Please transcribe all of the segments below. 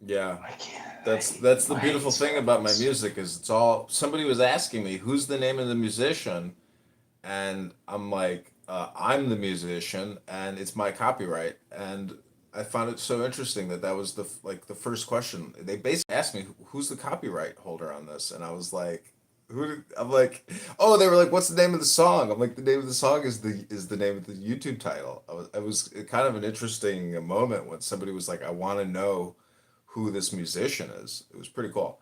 Yeah. I can't. That's the I hate beautiful thing about my Spotify. music is it's all somebody was asking me who's the name of the musician, and I'm like, I'm the musician and it's my copyright. And I found it so interesting that that was the first question. They basically asked me who's the copyright holder on this, and I was like, I'm like, oh, they were like, what's the name of the song? I'm like, the name of the song is the name of the YouTube title. I was kind of an interesting moment when somebody was like, I want to know who this musician is. It was pretty cool.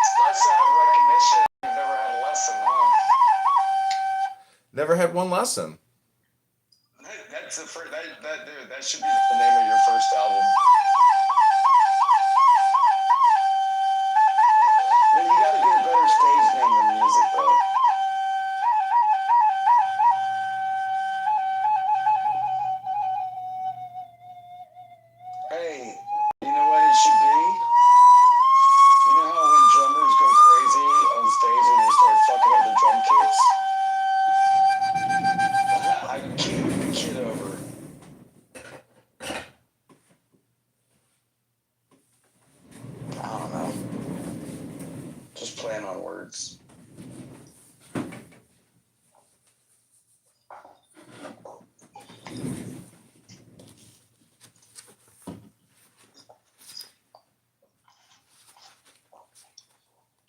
It's nice to have recognition. You've never had a lesson, huh? Never had one lesson. That's the first. That dude. That should be the name of your first album. Man, you got to get a better stage name than music, though. Hey, you know what it should be? You know how when drummers go crazy on stage and they start fucking up the drum kits? I kid over. I don't know. Just playing on words.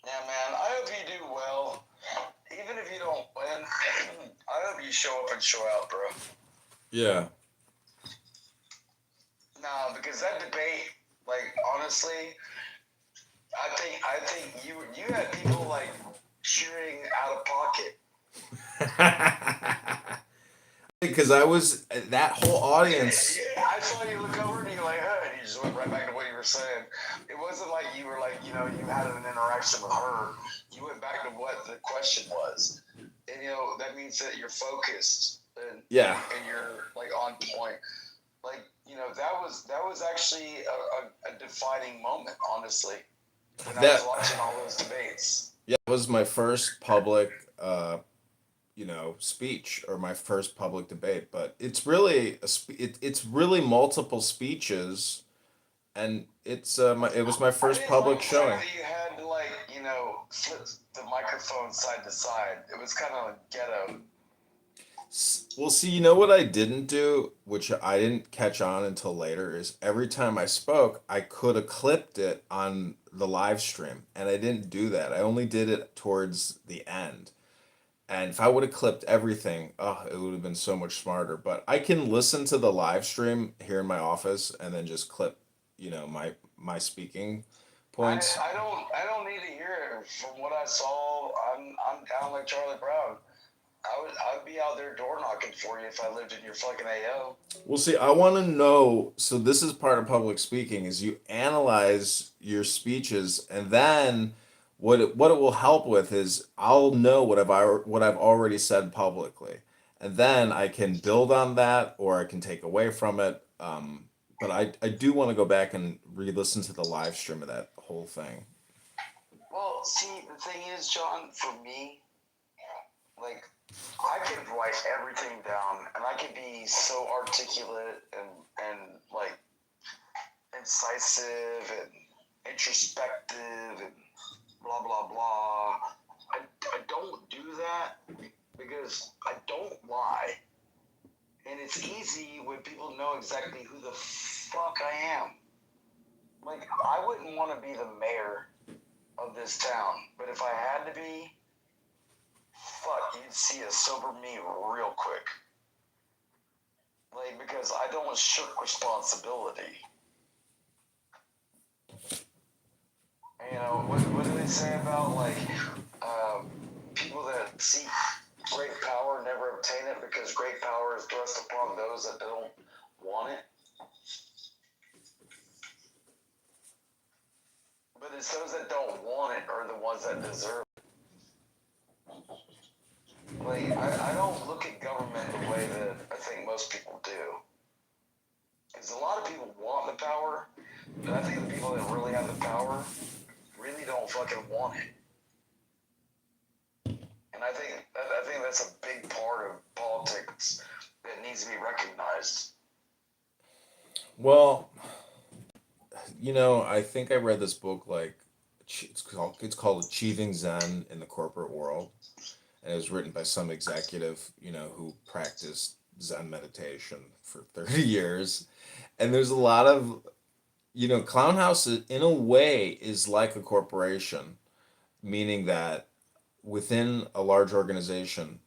Yeah, man. I hope you do well. Even if you don't win, I hope you show up and show out, bro. Yeah. Nah, because that debate, like honestly, I think you had people like cheering out of pocket. Because I was that whole audience. Yeah, I saw you look over and you're like, huh, and you just went right back to what you were saying. It wasn't like you were like, you had an interaction with her. You went back to what the question was. And that means that you're focused and, Yeah. and you're like on point. Like, that was actually a defining moment, honestly, when I was That watching all those debates. yeah, was my first public speech or my first public debate, but it's really it's really multiple speeches, and it was my I first didn't like public the fact showing. that you had to like, flip the microphone side to side. It was kind of ghetto. Well, see, you know what I didn't do, which I didn't catch on until later, is every time I spoke, I could have clipped it on the live stream, and I didn't do that. I only did it towards the end. And if I would have clipped everything, oh, it would have been so much smarter. But I can listen to the live stream here in my office and then just clip, my speaking I, points. I don't need to hear it. From what I saw, I'm down like Charlie Brown. I would be out there door knocking for you if I lived in your fucking AO. Well, see, I want to know. So this is part of public speaking: is you analyze your speeches, and then what it will help with is I'll know what I've already said publicly, and then I can build on that, or I can take away from it. But I do want to go back and re-listen to the live stream of that whole thing. Well, see, the thing is, John, for me, like, I could write everything down and I could be so articulate and like incisive and introspective and blah blah blah. I don't do that because I don't lie. And it's easy when people know exactly who the fuck I am. Like, I wouldn't want to be the mayor of this town, but if I had to be, fuck, you'd see a sober me real quick. Like, because I don't shirk responsibility. What do they say about, like, um, people that seek great power never obtain it because great power is thrust upon those that don't want it? But it's those that don't want it are the ones that deserve it. Like, I don't look at government the way that I think most people do. Because a lot of people want the power, but I think the people that really have the power really don't fucking want it. And I think that's a big part of politics that needs to be recognized. Well, I think I read this book like it's called Achieving Zen in the Corporate World, and it was written by some executive, who practiced Zen meditation for 30 years. And there's a lot of, Clown House in a way is like a corporation, meaning that within a large organization,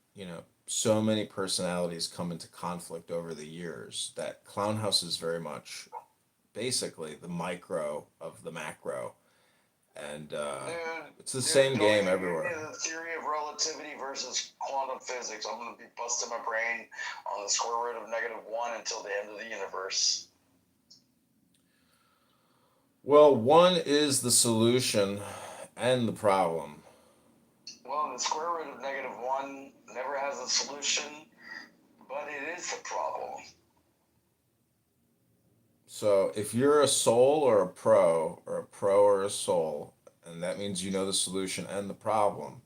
so many personalities come into conflict over the years that Clown House is very much basically the micro of the macro. And it's the same Don't game get everywhere. into the theory of relativity versus quantum physics. I'm going to be busting my brain on the square root of -1 until the end of the universe. Well, one is the solution and the problem. Well, the square root of -1 never has a solution, but it is the problem. So if you're a soul or a pro, or a pro or a soul, and that means you know the solution and the problem,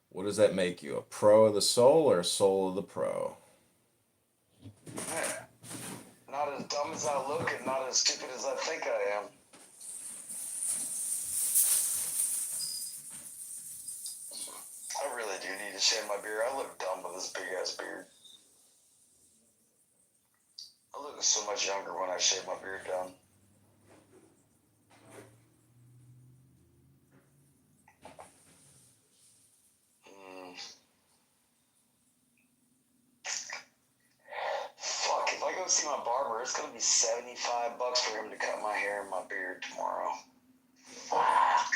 what does that make you? A pro of the soul or a soul of the pro? Yeah. Not as dumb as I look and not as stupid as I think I am. I really do need to shave my beard. I look dumb with this big ass beard. I look so much younger when I shave my beard down. Fuck, if I go see my barber, it's gonna be $75 for him to cut my hair and my beard tomorrow. Fuck.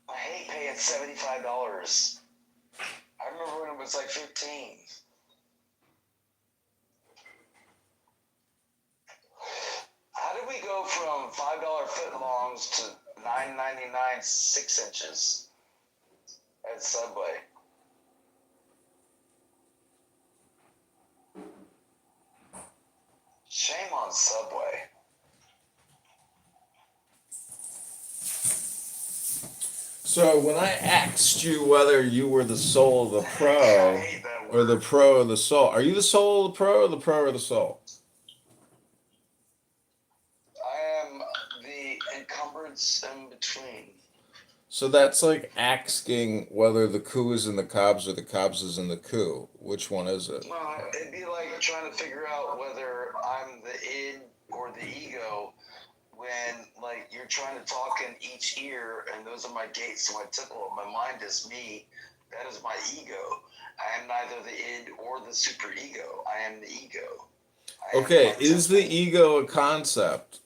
I hate paying $75. I remember when it was like 15. How did we go from $5 footlongs to $9.99 6 inches at Subway? Shame on Subway. So when I asked you whether you were the soul of the I pro hate that or the word. pro of the soul, are you the soul of the pro or the pro of the soul? I am the encumbrance in between. So that's like asking whether the coup is in the cobs or the cobs is in the coup. Which one is it? Well, it'd be like trying to figure out whether I'm the id or the ego when, like, you're trying to talk in each ear, and those are my gates to my temple. My mind is me. That is my ego. I am neither the id or the superego. I am the ego. I am Okay, my is the temple. ego a concept?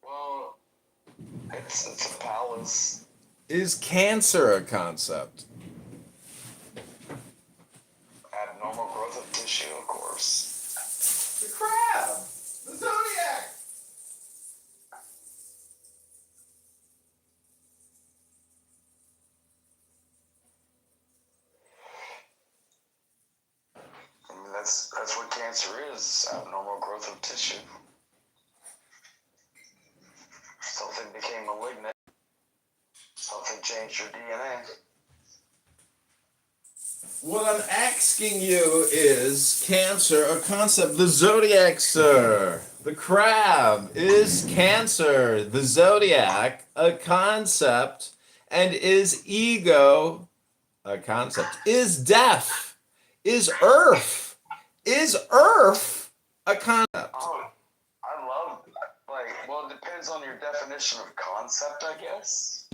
Well, it's a palace. Is cancer a concept? Abnormal growth of tissue, of course. The crab! The zodiac! I mean, that's what cancer is, abnormal growth of tissue. Something became malignant. Something changed your DNA. What I'm asking you is cancer a concept? The zodiac, sir. The crab. Is cancer, the zodiac, a concept? And is ego a concept? Is death? Is Earth a concept? Oh, I love, like, well, it depends on your definition of concept, I guess.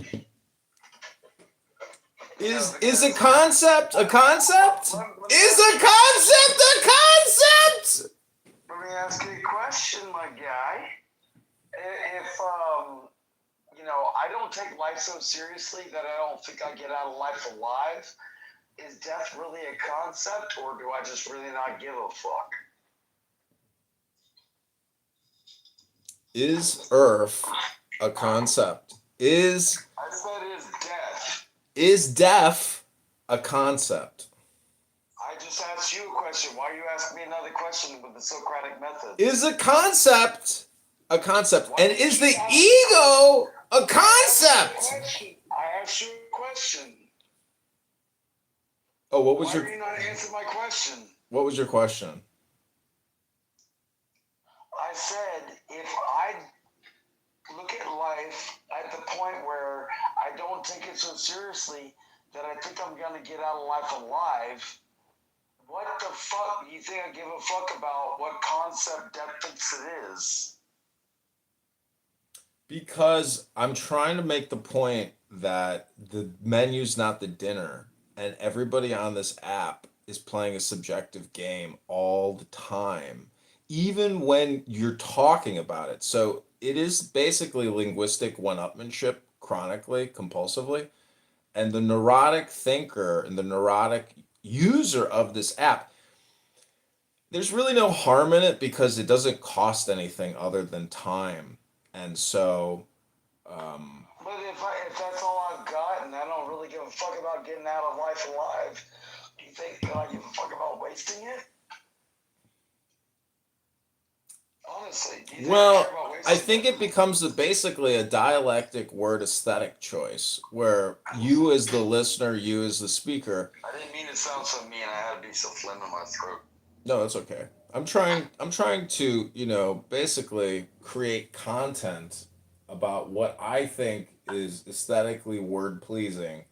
Is a concept a concept? Is a concept a concept? Let me ask you a question, my guy. If, I don't take life so seriously that I don't think I get out of life alive, is death really a concept, or do I just really not give a fuck? Is Earth a concept? Is I said is death. death a concept? I just asked you a question. Why are you asking me another question with the Socratic method? Is a concept a concept? And is the ego a concept? I asked you a question. Oh, what was Why your are you not answering my question? what was your question? I I said if I look at life at the point where I don't take it so seriously that I think I'm gonna get out of life alive, what the fuck do you think I give a fuck about what concept death thinks it is? Because I'm trying to make the point that the menu's not the dinner, and everybody on this app is playing a subjective game all the time, even when you're talking about it. So it is basically linguistic one-upmanship chronically, compulsively. And the neurotic thinker and the neurotic user of this app, there's really no harm in it because it doesn't cost anything other than time. And so, um, But if that's all I've got and I don't really give a fuck about getting out of life alive, do you think that I give a fuck about wasting it? Honestly, do you think I care well, about I wasting think it? it becomes basically a dialectic word aesthetic choice where you as the listener, you as the speaker. I didn't mean to sound so mean. I had to be so phlegm in my throat. No, that's okay. I'm trying to, basically create content about what I think is aesthetically word pleasing,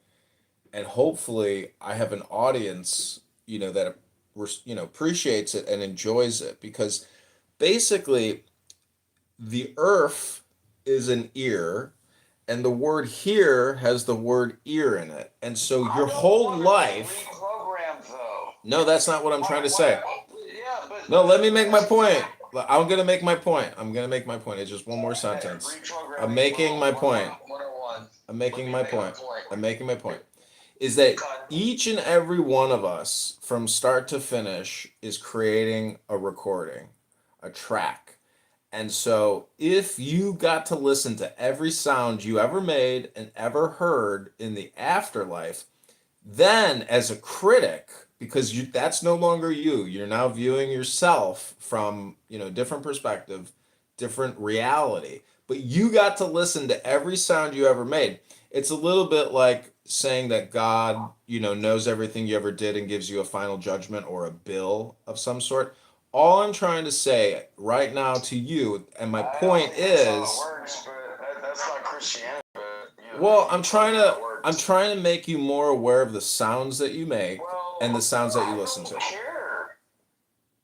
and hopefully I have an audience, that appreciates it and enjoys it, because basically the earth is an ear, and the word here has the word ear in it. And so I your don't whole want to get life. reprogrammed though. No, that's not what I'm trying to Why? say. Yeah, No, let me make my that's point. I'm gonna make my point. I'm gonna make my point. It's just one more sentence. I'm reprogramming making my point. 101. I'm Let making me my make a point. point. I'm making my point. Is that Okay. each and every one of us, from start to finish, is creating a recording, a track. And so, if you got to listen to every sound you ever made and ever heard in the afterlife, then as a critic, because that's no longer you're now viewing yourself from different perspective, different reality, but you got to listen to every sound you ever made. It's a little bit like saying that God knows everything you ever did and gives you a final judgment or a bill of some sort. All I'm trying to say right now to you, and my I don't point think that's how it is, works, but that's not Christianity. But well, you tell me how it I'm works. trying to make you more aware of the sounds that you make and the Well, sounds that you I listen don't to. care.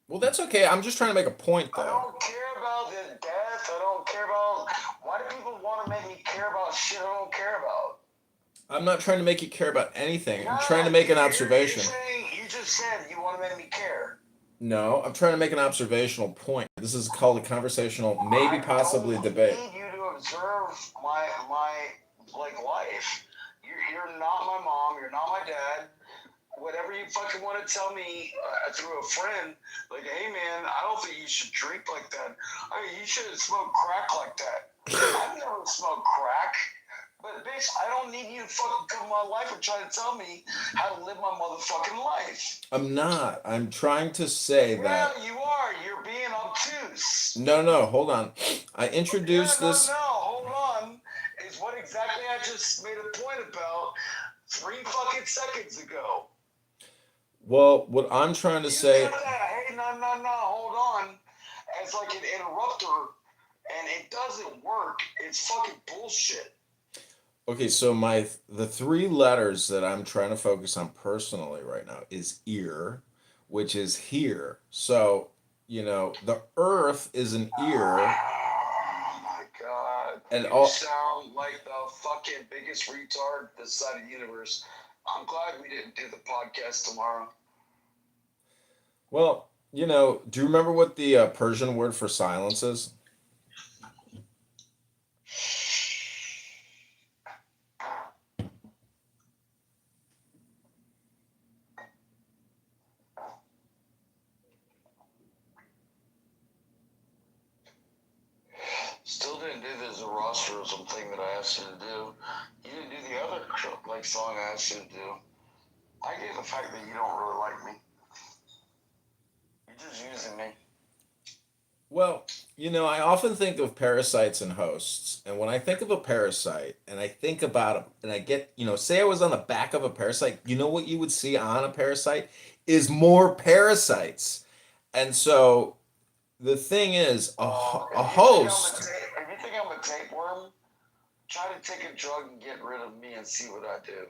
Well, that's okay. I'm just trying to make a point I though. don't care about the death. I don't care about. Why do people want to make me care about shit I don't care about? I'm not trying to make you care about anything. I'm trying to Yeah, make an you're observation. saying you just said you want to make me care. No, I'm trying to make an observational point. This is called a conversational, maybe I possibly don't debate. need you to observe my like life. You're not my mom. You're not my dad. Whatever you fucking want to tell me through a friend, like, hey man, I don't think you should drink like that. I mean, you shouldn't smoke crack like that. I've never smoked crack. But bitch, I don't need you to fucking come in my life and try to tell me how to live my motherfucking life. I'm not. I'm trying to say Yeah, that. you are. You're being obtuse. No, no, hold on. I Yeah, introduced no, this. hold on. Is what exactly I just made a point about 3 fucking seconds ago. Well, what I'm trying to You say. cut that, hey, no, hold on, as like an interrupter, and it doesn't work. It's fucking bullshit. Okay, so the three letters that I'm trying to focus on personally right now is ear, which is here. So, the earth is an ear, Oh my god. and You all. sound like the fucking biggest retard this side of the universe. I'm glad we didn't do the podcast tomorrow. Well, do you remember what the Persian word for silence is? Still didn't do the Zoroastrianism thing that I asked you to do. You didn't do the other like song I asked you to do. I get the fact that you don't really like me. You're just using me. Well, I often think of parasites and hosts. And when I think of a parasite and I think about it and I get, say I was on the back of a parasite, you know what you would see on a parasite is more parasites. And so the thing is, a If you think I'm a host. if you think I'm a tapeworm, try to take a drug and get rid of me and see what I do.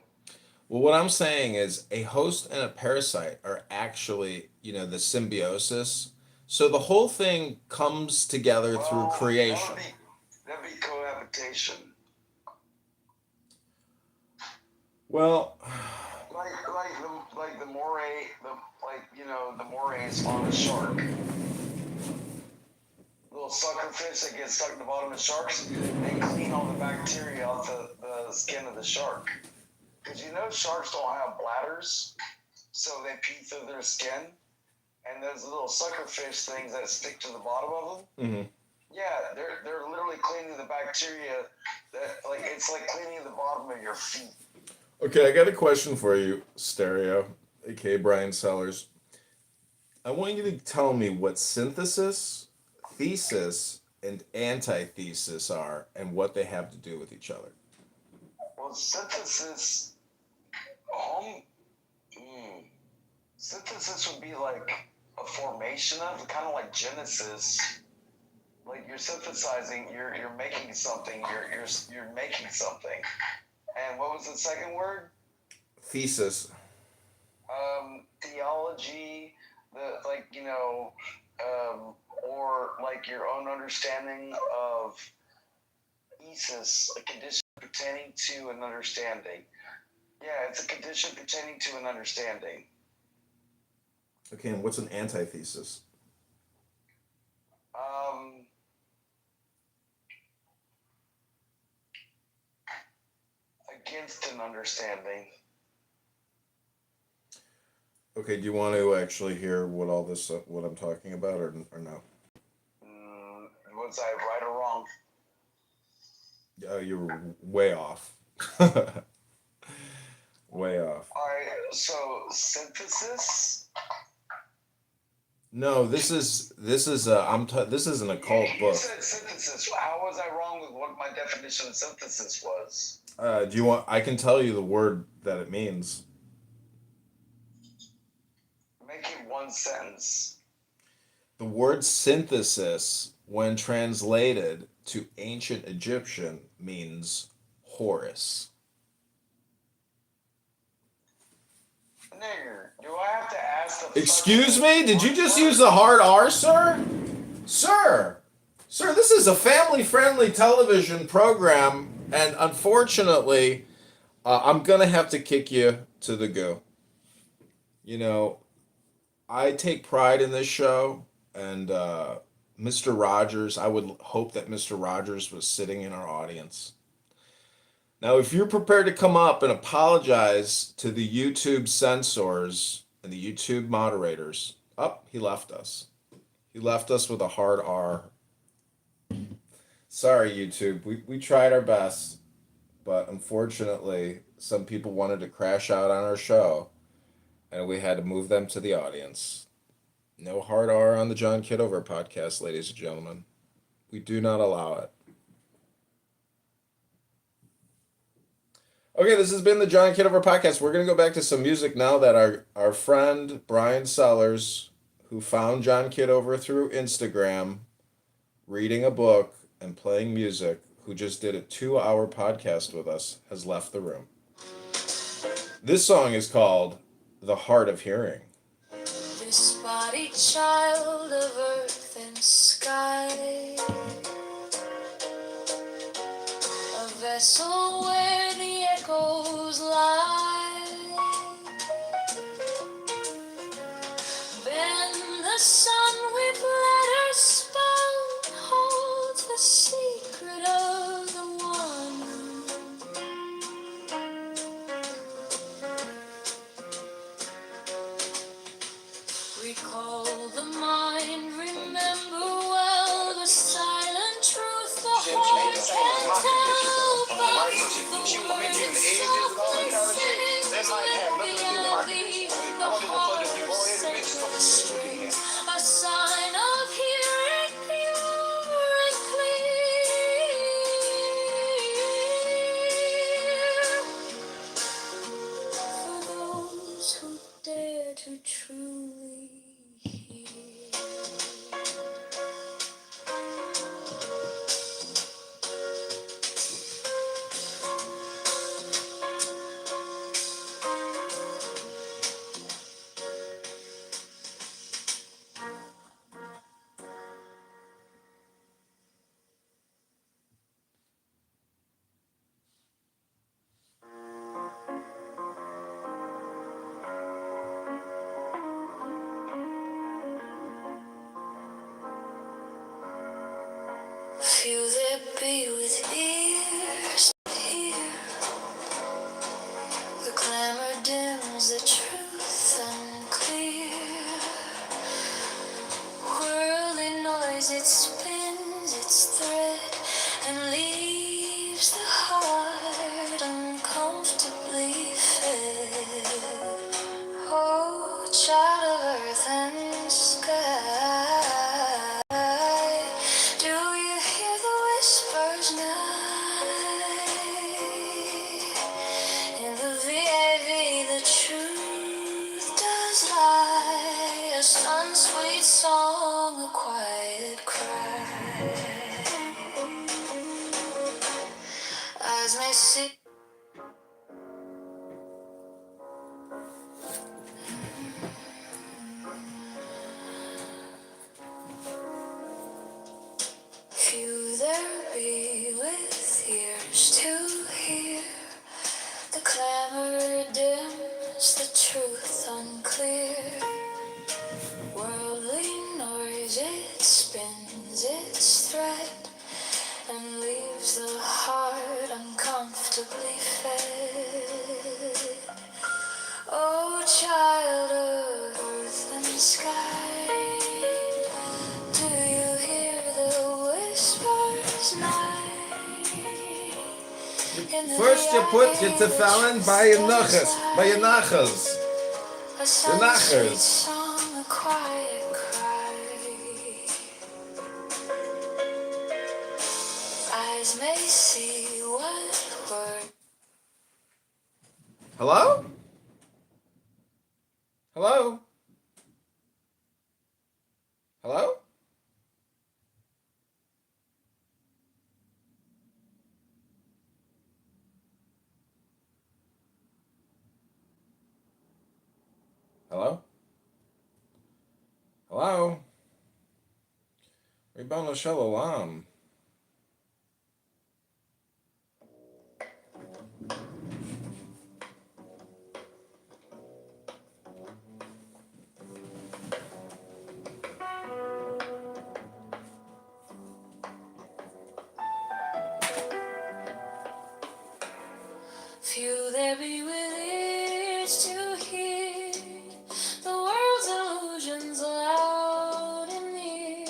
Well, what I'm saying is a host and a parasite are actually, the symbiosis. So the whole thing comes together through Well, creation. that'd be cohabitation. Well, Like the moray, the morays on a shark. Little sucker fish that get stuck in the bottom of sharks, they clean all the bacteria off the skin of the shark. Because sharks don't have bladders, so they pee through their skin. And those little sucker fish things that stick to the bottom of them, mm-hmm. yeah, they're literally cleaning the bacteria. It's like cleaning the bottom of your feet. Okay, I got a question for you, Stereo, aka Brian Sellers. I want you to tell me what synthesis, thesis, and antithesis are and what they have to do with each other. Well, um, synthesis would be like a formation of, kind of like Genesis. Like you're synthesizing, you're making something, you're making something. And what was the second word? Thesis. Theology, or like your own understanding of thesis, a condition pertaining to an understanding. Yeah, it's a condition pertaining to an understanding. Okay, and what's an antithesis? Against an understanding. Okay, do you want to actually hear what all this, what I'm talking about, or no? Was I right or wrong? You're way off. Way off. All right. So synthesis. No, this is this is an occult You book. said synthesis. How was I wrong with what my definition of synthesis was? Do you want? I can tell you the word that it means. Make it one sentence. The word synthesis, when translated to ancient Egyptian, means Horus. Nigger, do I have to ask the Excuse me? Did you just use the hard R, sir? Sir! Sir, this is a family-friendly television program, and unfortunately, I'm gonna have to kick you to the goo. I take pride in this show, and Mr. Rogers, I would hope that Mr. Rogers was sitting in our audience. Now, if you're prepared to come up and apologize to the YouTube censors and the YouTube moderators, he left us. He left us with a hard R. Sorry, YouTube. We tried our best, but unfortunately, some people wanted to crash out on our show, and we had to move them to the audience. No hard R on the John Kitover podcast, ladies and gentlemen. We do not allow it. Okay, this has been the John Kitover podcast. We're going to go back to some music now that our friend Brian Sellers, who found John Kitover through Instagram, reading a book and playing music, who just did a 2-hour podcast with us, has left the room. This song is called The Heart of Hearing. This body child of earth and sky, a vessel where the echoes lie, bend the sun with letters spelled, holds the secret of the one. Recall the mind, remember well the silent truth the heart can tell, but the word softly sings melody of the heart's sacred string, a sign of hearing pure and clear, for those who dare to truly hear. there be with ears to hear? The clamor dims, the truth unclear. Whirling noise, it spins its thread and leaves the heart uncomfortably fed. Oh, child of earth and sky, do you hear the whispers night? In the VAV, the truth does lie. A sun's sweet song, a quiet cry. Eyes may see. Few there be with ears to hear. The clamor dims, the truth unclear. Worldly noise, it spins its thread and leaves the heart uncomfortably fed. Oh, child of earth and sky, do you hear the whispers night? First you put your tefillin by your nachas, your nachas. Song, a quiet cry. Eyes may see what word. Hello? Hello? Hello? Hello? Hello? Ribono shel olam. Few there be with ears to hear the world's illusions loud and near.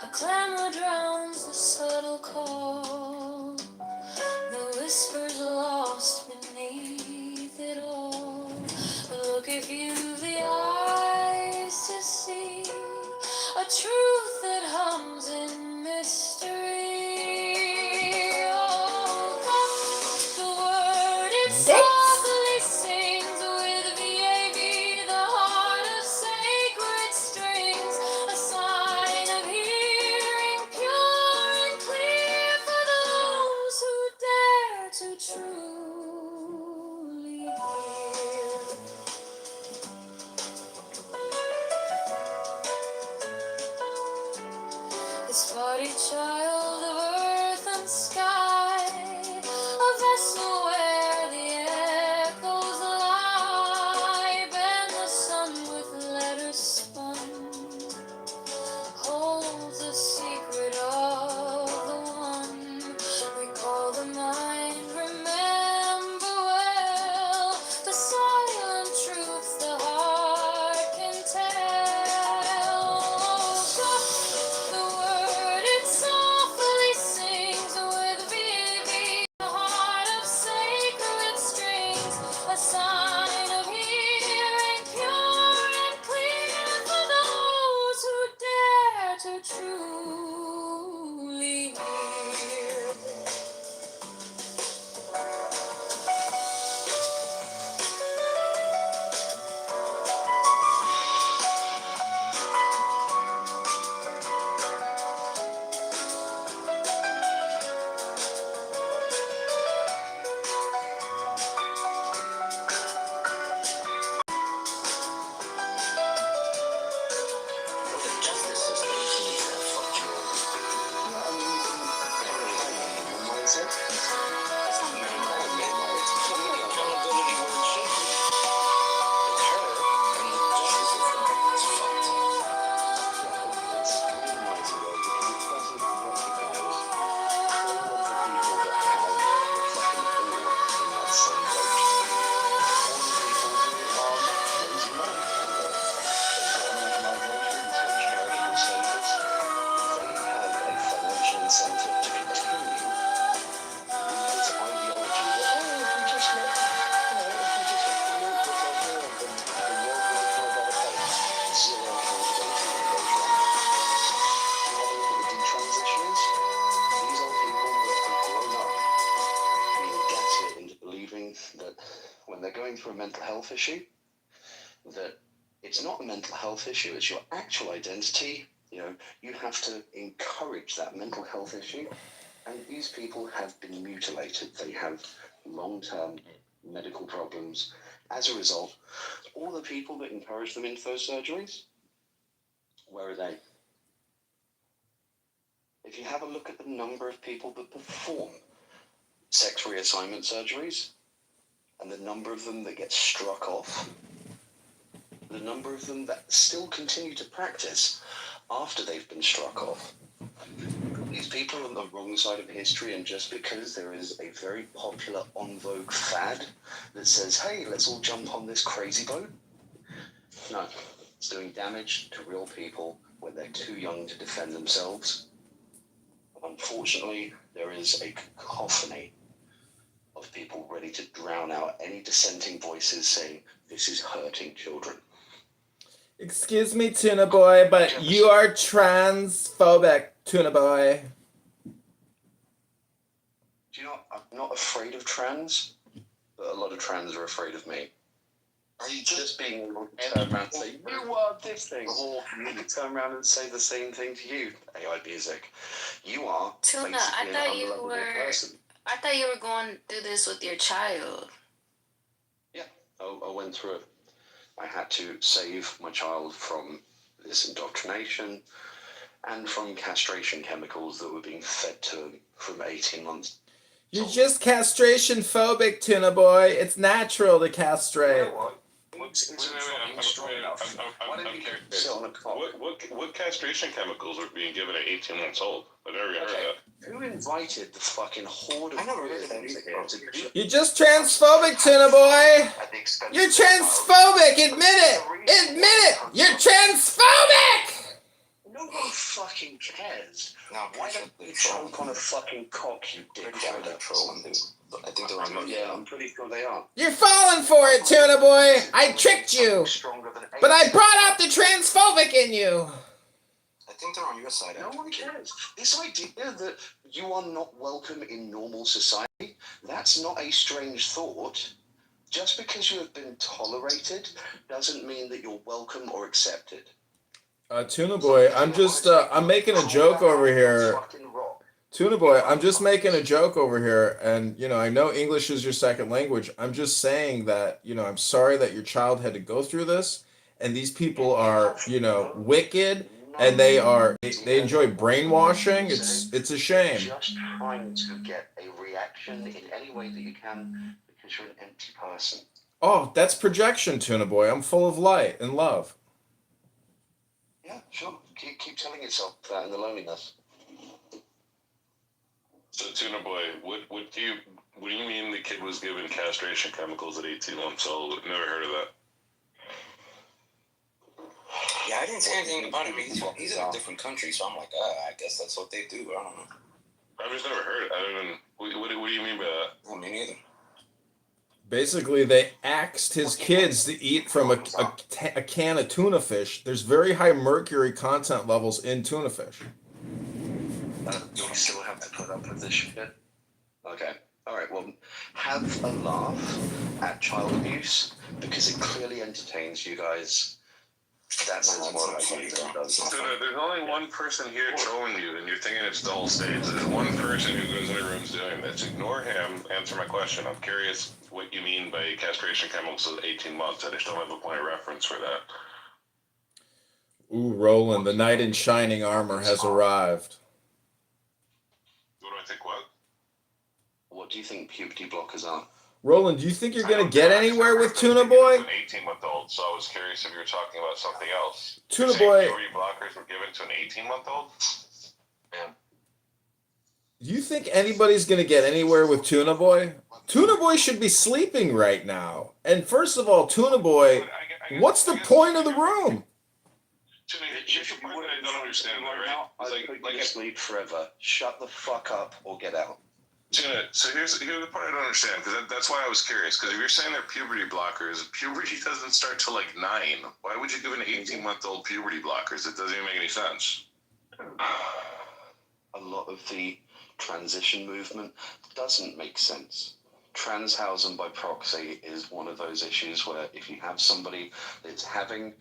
A clamor drowns the subtle call, the whispers lost beneath it all. But look, if you've the eyes to see a truth that hums in mystery. Softly sings with VAV, the heart of sacred strings, a sign of hearing pure and clear for those who dare to truly hear. This body child of earth and sky, a vessel where the echoes lie, bend the sun with letters spun, holds the secret of the one. Recall the mind, remember well the silent truth the heart can tell. The word, its song, going through a mental health issue, that it's not a mental health issue, it's your actual identity. You know, you have to encourage that mental health issue. And these people have been mutilated. They have long-term medical problems. As a result, all the people that encourage them into those surgeries, where are they? If you have a look at the number of people that perform sex reassignment surgeries, and the number of them that get struck off, the number of them that still continue to practice after they've been struck off. These people are on the wrong side of history, and just because there is a very popular en vogue fad that says, hey, let's all jump on this crazy boat. No, it's doing damage to real people when they're too young to defend themselves. Unfortunately, there is a cacophony of people ready to drown out any dissenting voices saying this is hurting children. Excuse me, Tuna Boy, but you are transphobic, Tuna Boy. Do you know, I'm not afraid of trans, but a lot of trans are afraid of me. Are you just being able to turn around and say, you are this thing? Or turn around and say the same thing to you, AI Music. You are Tuna, basically an unlovable person. I thought you were going to do this with your child. Yeah, I went through it. I had to save my child from this indoctrination and from castration chemicals that were being fed to him from 18 months. You're just castration phobic, Tuna Boy. It's natural to castrate. What castration chemicals are being given at 18 months old? I've never heard of that. Who invited the fucking horde of here? You're just transphobic, Tuna Boy. You're transphobic. Admit it. Admit it. You're transphobic. No one fucking cares. Why don't you choke on a fucking cock, you dick rider? I think they're on. Yeah, I'm pretty sure they are. You're falling for it, Tuna Boy. I tricked you. But I brought out the transphobic in you. I think they're on your side. No one cares. This idea that you are not welcome in normal society, that's not a strange thought. Just because you have been tolerated doesn't mean that you're welcome or accepted. Tuna Boy, I'm just, I'm making a joke over here. Tuna Boy, I'm just making a joke over here, and, you know, I know English is your second language. I'm just saying that, you know, I'm sorry that your child had to go through this, and these people are, you know, wicked, and they enjoy brainwashing. It's a shame. Just trying to get a reaction in any way that you can because you're an empty person. Oh, that's projection, Tuna Boy. I'm full of light and love. Yeah, sure. Keep telling yourself that in the loneliness. So, Tuna Boy, what do you mean the kid was given castration chemicals at 18 months old? Never heard of that. Yeah, I didn't say anything about him. He's in a different country, so I'm like, I guess that's what they do. I don't know. I've just never heard it. I don't even. What do you mean by that? Well, me neither. Basically, they axed his kids to eat from a can of tuna fish. There's very high mercury content levels in tuna fish. You still have to put up with this shit? Okay. Alright, well, have a laugh at child abuse because it clearly entertains you guys. That's more of a There's only one person here trolling you, and you're thinking it's the whole stage. There's one person who goes in the rooms doing this. Ignore him. Answer my question. I'm curious what you mean by castration chemicals at 18 months. I just don't have a point of reference for that. Ooh, Roland, the knight in shining armor has arrived. What do I think? What? What do you think puberty blockers are? Roland, do you think you're going to get anywhere with Tuna Boy? An 18-month-old, so I was curious if you were talking about something else. Tuna Boy. Puberty blockers were given to an 18-month-old? Yeah. Do you think anybody's going to get anywhere with Tuna Boy? Tuna Boy should be sleeping right now. And first of all, Tuna Boy, what's the point of the room? Tuna, here's the point that I don't understand, right? Like sleep forever. Shut the fuck up or get out. Tuna, so here's the part I don't understand, because that's why I was curious, because if you're saying they're puberty blockers, puberty doesn't start till like 9. Why would you give an 18-month-old puberty blockers? It doesn't even make any sense. A lot of the transition movement doesn't make sense. Transhousing by proxy is one of those issues where if you have somebody that's having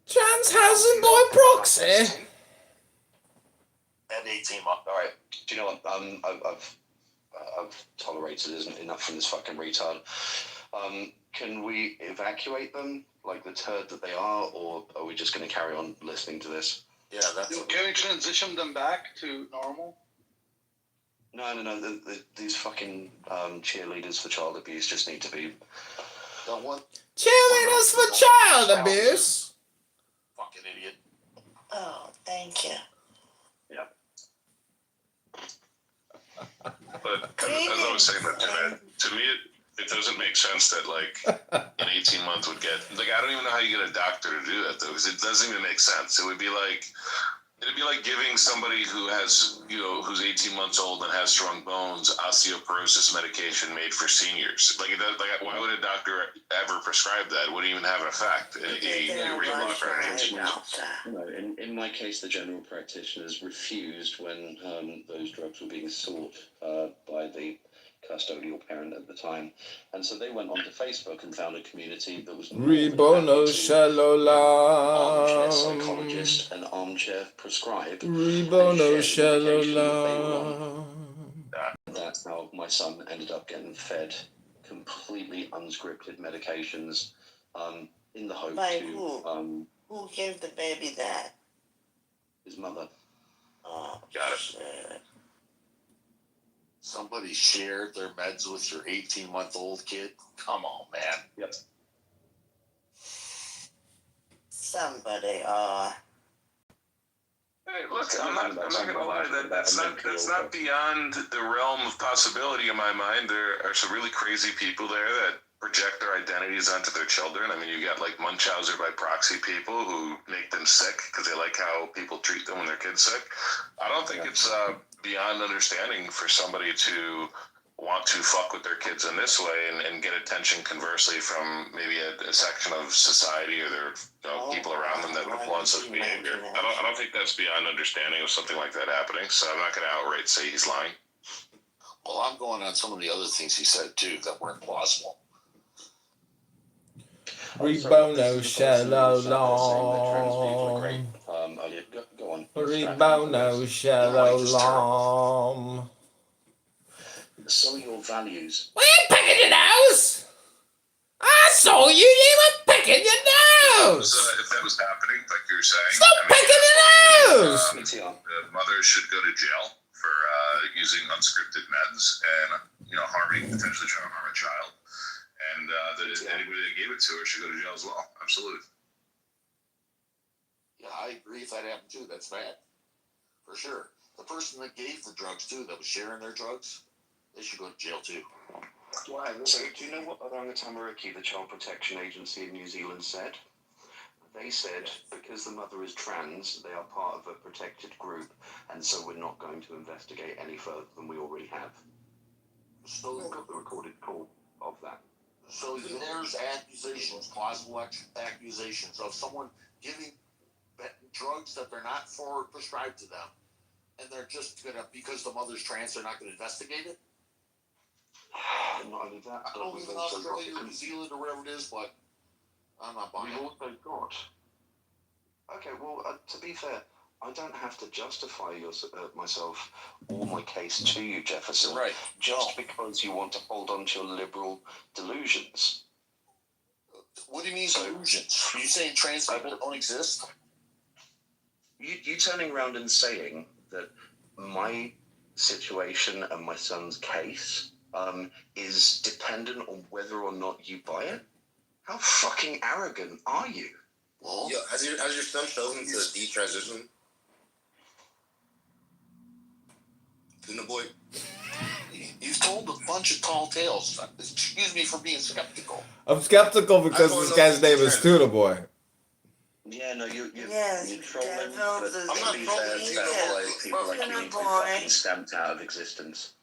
Transhousing by proxy. At 18 months. All right. Do you know what? I've tolerated enough from this fucking retard. Can we evacuate them like the turd that they are, or are we just going to carry on listening to this? Yeah, that's. Can we transition them back to normal? No. These fucking cheerleaders for child abuse just need to be. Don't want. Cheerleaders for child abuse. Fucking idiot. Oh, thank you. Yeah. But as I was saying, to me, it doesn't make sense that like an 18-month would get like I don't even know how you get a doctor to do that though, because it doesn't even make sense. It'd be like giving somebody who has who's 18 months old and has strong bones osteoporosis medication made for seniors. Like why would a doctor ever prescribe that? It wouldn't even have an effect. In my case, the general practitioners refused when those drugs were being sought by the custodial parent at the time, and so they went onto Facebook and found a community that was Rebono armchair Shalola. psychologist and armchair prescribe. Rebono Shalola. That's how my son ended up getting fed completely unscripted medications, in the hope By to who gave the baby that? his mother. Oh, Got it. shit. Somebody shared their meds with your 18-month-old kid? Come on, man. Yep. Somebody, Hey, look, I'm not gonna lie. That's not beyond the realm of possibility in my mind. There are some really crazy people there that project their identities onto their children. I mean, you got like Munchausen by proxy people who make them sick because they like how people treat them when their kid's sick. I don't think it's beyond understanding for somebody to want to fuck with their kids in this way and get attention conversely from maybe a section of society or their people around them that would influence such behavior. I don't think that's beyond understanding of something like that happening, so I'm not going to outright say he's lying. Well, I'm going on some of the other things he said, too, that weren't plausible. Rebono Shalola. Go on. Rebono Shalola. So your values. Were you picking your nose? I saw you were picking your nose! If that was happening, like you're saying, Stop picking your nose! The mother should go to jail for using unscripted meds and potentially trying to harm a child. And that anybody that gave it to her should go to jail as well. Absolutely. Yeah, I agree if that happened, too. That's bad. For sure. The person that gave the drugs, too, that was sharing their drugs, they should go to jail, too. Why? So, do you know what Orangatamuriki, the Child Protection Agency in New Zealand, said? They said because the mother is trans, they are part of a protected group, and so we're not going to investigate any further than we already have. So We've got the recorded call of that. So there's accusations, plausible accusations of someone giving drugs that they're not prescribed to them, and they're just gonna, because the mother's trans, they're not gonna investigate it. Not only that, I don't live in Australia or New Zealand or wherever it is, but I'm not buying it. what they've got. Okay, well, to be fair, I don't have to justify myself or my case to you, Jefferson. Right. Just because you want to hold on to your liberal delusions. What do you mean delusions? Are you saying trans people don't exist? You turning around and saying that my situation and my son's case is dependent on whether or not you buy it? How fucking arrogant are you? Well, Yeah, has your son chosen to detransition? Tuna boy. You've told a bunch of tall tales. Excuse me for being skeptical. I'm skeptical because this guy's name is Tuna Boy. Yeah, no, you're Yes, trolling, devil, but the to be fair, devil, that's why people like Tuna you need to be boy. fucking stamped out of existence.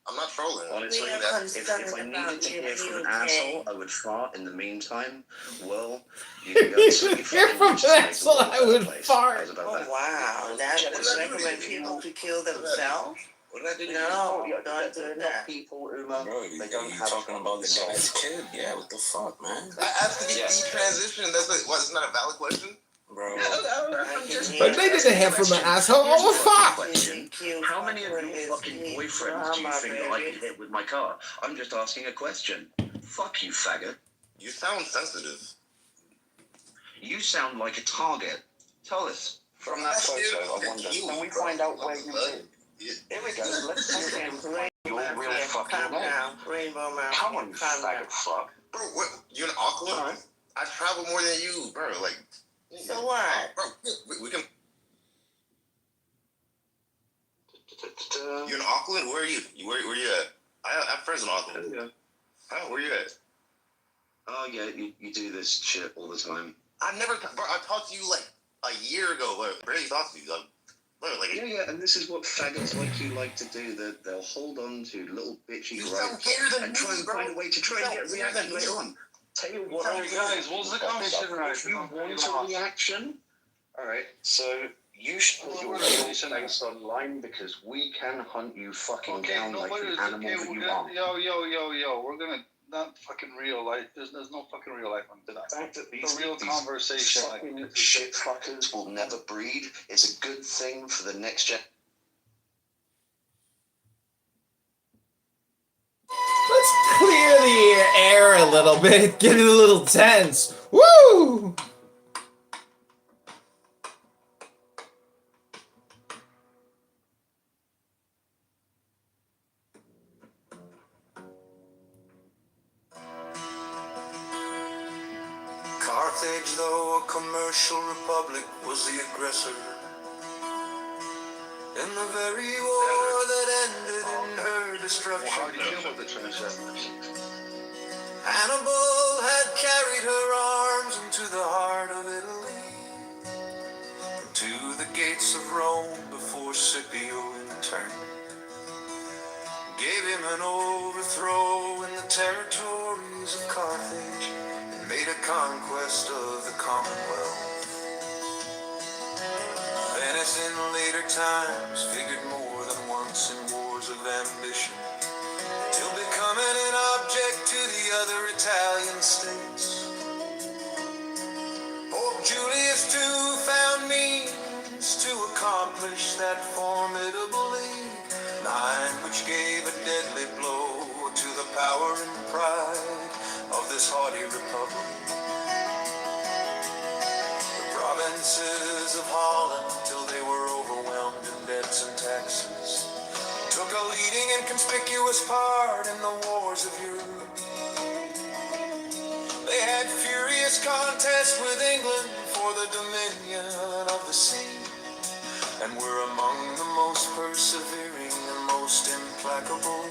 I'm not trolling. Honestly, We are if I concerned needed about to you, hear from an okay? asshole, I would fart. In the meantime, well, you can go and see Hear from an asshole, I would fart. How's about Oh, that? wow. That would recommend people to kill themselves? What did I do? No, Yeah, don't there are do not that. people who Bro, they don't you have talking about the soul. guy's kid? Yeah, what the fuck, man? I asked to be Yeah. detransitioned. That's like, what? It's not a valid question. Bro, I'm just But they didn't hear from the asshole. Here's Oh, a fucking fuck! question. Cute How many of fucking your fucking biscuit, boyfriends do you drama, think that I baby. could hit with my car? I'm just asking a question. Fuck you, faggot. You sound sensitive. You sound like a target. Tell us. From that That's photo, it. I wonder, You, can we bro. find out where you've been? Yeah. Here we go. Let's see if we can find your real Yeah, fucking calm name. down. Rainbow Mountain. Come on, you calm down. faggot fuck. Bro, what? You in Auckland? Alright. I travel more than you, bro. Like, So what? bro, we can. You in Auckland? Where are you? Where you at? I have friends in Auckland. Yeah. How? Where you at? Oh yeah, you do this shit all the time. I never, bro. I talked to you like a year ago. Bro, barely talked to you. Like, Yeah, and this is what faggots like you like to do. They'll hold on to little bitchy you sound gripes gayer than and me, try and bro. find a way to try and get a reaction later on. Tell you what, Hey, guys, what's the conversation right if you now? want a reaction, all right. So you should put your real face online because we can hunt you fucking Okay, down like nobody. the animal that you are. Yo. We're gonna not fucking real life. There's no fucking real life on The that. fact that The these real conversation, like, fucking it's- shit fuckers will never breed is a good thing for the next gen. Let's clear the air a little bit. Get it a little tense. Woo! Carthage, though a commercial republic, was the aggressor in the very war that ended in her destruction. How do you feel about the transgenders? Hannibal had carried her arms into the heart of Italy, to the gates of Rome before Scipio in turn gave him an overthrow in the territories of Carthage and made a conquest of the Commonwealth. Venice in later times figured more than once in wars of ambition, till becoming an object to the other Italian states. Pope Julius too found means to accomplish that formidable league, line which gave a deadly blow to the power and pride of this haughty republic. The provinces of Holland, till they were overwhelmed in debts and taxes, took a leading and conspicuous part in the wars of Europe. They had furious contests with England for the dominion of the sea, and were among the most persevering and most implacable